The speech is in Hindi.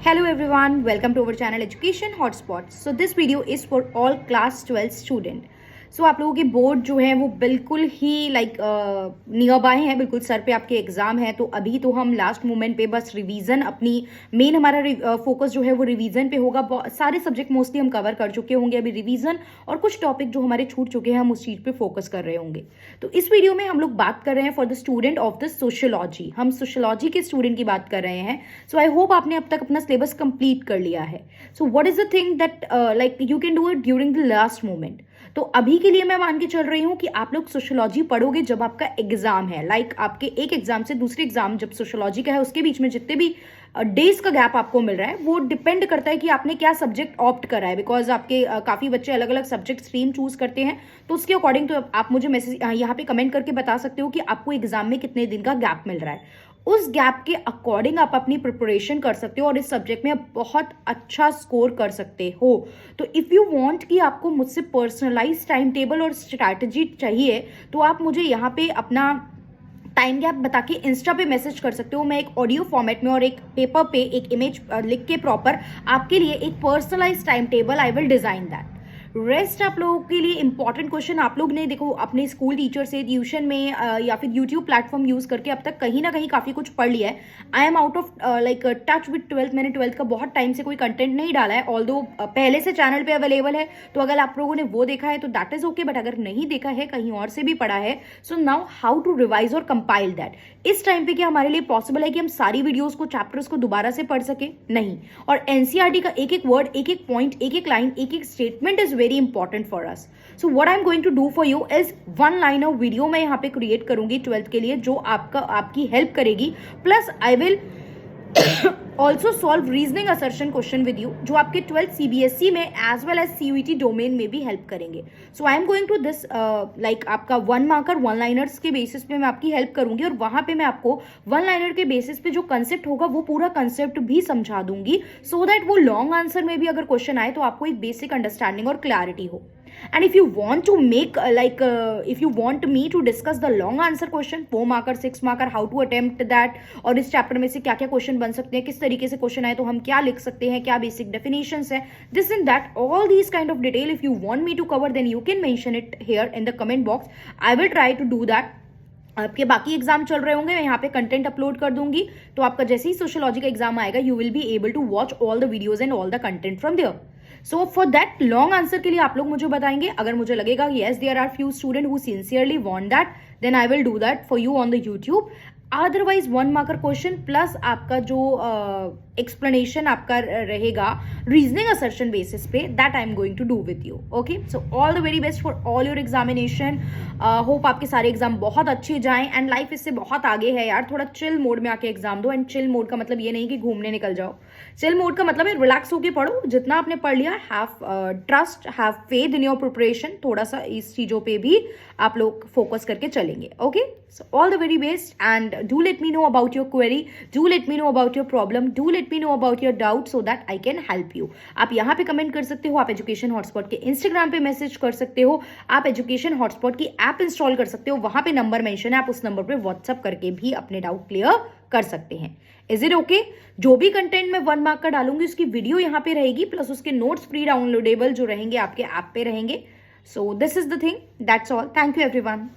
Hello everyone, welcome to our channel Education Hotspots. So this video is for all class 12 student. So आप लोगों के बोर्ड जो है वो बिल्कुल ही नियर बाय है, बिल्कुल सर पे आपके एग्जाम है। तो अभी तो हम लास्ट मोमेंट पे बस रिवीजन अपनी मेन हमारा फोकस जो है वो रिवीजन पे होगा। सारे सब्जेक्ट मोस्टली हम कवर कर चुके होंगे अभी रिवीजन, और कुछ टॉपिक जो हमारे छूट चुके हैं हम उस चीज़ पे फोकस कर रहे होंगे। तो इस वीडियो में हम लोग बात कर रहे हैं for the student of the sociology. हम सोशियोलॉजी के स्टूडेंट की बात कर रहे हैं। सो आई होप आपने अब तक अपना सिलेबस कंप्लीट कर लिया है। So what is the thing that like you can do it during the last moment. तो अभी के लिए मैं मान के चल रही हूँ कि आप लोग सोशियोलॉजी पढ़ोगे जब आपका एग्जाम है। आपके एक एग्जाम से दूसरे एग्जाम जब सोशियोलॉजी का है उसके बीच में जितने भी डेज का गैप आपको मिल रहा है वो डिपेंड करता है कि आपने क्या सब्जेक्ट ऑप्ट करा है। बिकॉज आपके काफ़ी बच्चे अलग अलग सब्जेक्ट स्ट्रीम चूज करते हैं, तो उसके अकॉर्डिंग तो आप मुझे मैसेज यहाँ पे कमेंट करके बता सकते हो कि आपको एग्जाम में कितने दिन का गैप मिल रहा है। उस गैप के अकॉर्डिंग आप अपनी प्रिपरेशन कर सकते हो और इस सब्जेक्ट में आप बहुत अच्छा स्कोर कर सकते हो। तो इफ़ यू वांट कि आपको मुझसे पर्सनलाइज टाइम टेबल और स्ट्रैटेजी चाहिए तो आप मुझे यहाँ पे अपना टाइम गैप बता के इंस्टा पे मैसेज कर सकते हो। मैं एक ऑडियो फॉर्मेट में और एक पेपर पे एक इमेज लिख के प्रॉपर आपके लिए एक personalise time table I will design that. Rest आप लोगों के लिए इंपॉर्टेंट क्वेश्चन आप लोग ने देखो अपने स्कूल टीचर से ट्यूशन में या फिर यूट्यूब प्लेटफॉर्म यूज करके अब तक कहीं ना कहीं काफी कुछ पढ़ लिया है। I am out of touch with 12th। मैंने 12th का बहुत टाइम से कोई कंटेंट नहीं डाला है, ऑल्दो पहले से चैनल पे अवेलेबल है। तो अगर आप लोगों ने वो देखा है तो दैट इज ओके, बट अगर नहीं देखा है कहीं और से भी पढ़ा है, so now how to revise और कंपाइल दैट। इस टाइम पे क्या हमारे लिए पॉसिबल है कि हम सारी वीडियोस को चैप्टर्स को दोबारा से पढ़ सके? नहीं। और एनसीईआरटी का एक एक वर्ड, एक एक पॉइंट, एक एक लाइन, एक एक statement is very important for us. So what I am going to do for you is one liner video मैं यहाँ पे क्रिएट करूंगी 12th के लिए, जो आपकी हेल्प करेगी। Plus I will also solve reasoning assertion question with you, जो आपके 12th सीबीएसई में as well as CUET domain में भी हेल्प करेंगे। So I am going to this आपका 1 मार्कर 1 लाइनर्स के बेसिस पे मैं आपकी हेल्प करूंगी, और वहां पे मैं आपको 1 लाइनर के बेसिस पे जो कंसेप्ट होगा वो पूरा कंसेप्ट भी समझा दूंगी, सो दैट वो लॉन्ग आंसर में भी अगर क्वेश्चन आए तो आपको एक बेसिक अंडरस्टैंडिंग और क्लैरिटी हो। And if you want to make if you want me to discuss the long answer question 4 marker 6 marker, how to attempt that, और इस चैप्टर में से क्या क्या क्वेश्चन बन सकते हैं, किस तरीके से क्वेश्चन आए तो हम क्या लिख सकते हैं, क्या बेसिक डेफिनेशंस है, this and that, all these kind of detail if you want me to cover then you can mention it here in the comment box. I will try to do that. आपके बाकी एग्जाम चल रहे होंगे, मैं यहाँ पे कंटेंट अपलोड कर दूंगी, तो आपका जैसे ही सोशियोलॉजी का एग्जाम आएगा you will be able to watch all the videos and all the content from there. So for that long answer के लिए आप लोग मुझे बताएंगे। अगर मुझे लगेगा yes there are few student who sincerely want that, then I will do that for you on the YouTube. Otherwise 1 marker question plus आपका जो एक्सप्लेनेशन आपका रहेगा रीजनिंग असर्शन बेसिस पे, that I am going to do with you. Okay, so all the very best for all your examination. Hope आपके सारे एग्जाम बहुत अच्छे जाएं एंड लाइफ इससे बहुत आगे है यार। थोड़ा चिल मोड में आके एग्जाम दो, एंड चिल मोड का मतलब ये नहीं कि घूमने निकल जाओ। चिल मोड का मतलब है रिलैक्स होके पढ़ो, जितना आपने पढ़ लिया have trust, have faith in your preparation. थोड़ा सा इस चीजों पे भी आप लोग फोकस करके चलेंगे। Okay, so all the very best and do let me know about your query, do let me know about your problem, do let me know about your doubt, so that I can help you. आप यहाँ पे कमेंट कर सकते हो, आप एजुकेशन हॉटस्पॉट के इंस्टाग्राम पे मैसेज कर सकते हो, आप एजुकेशन हॉटस्पॉट की ऐप इंस्टॉल कर सकते हो, वहां पे नंबर मेंशन है, आप उस नंबर पे व्हाट्सअप करके भी अपने डाउट क्लियर कर सकते हैं। Is it okay? जो भी कंटेंट मैं 1 मार्क का डालूंगी उसकी वीडियो यहाँ पे रहेगी, प्लस उसके नोट्स प्री डाउनलोडेबल जो रहेंगे आपके ऐप पे रहेंगे। So this is the thing, that's all. Thank you everyone.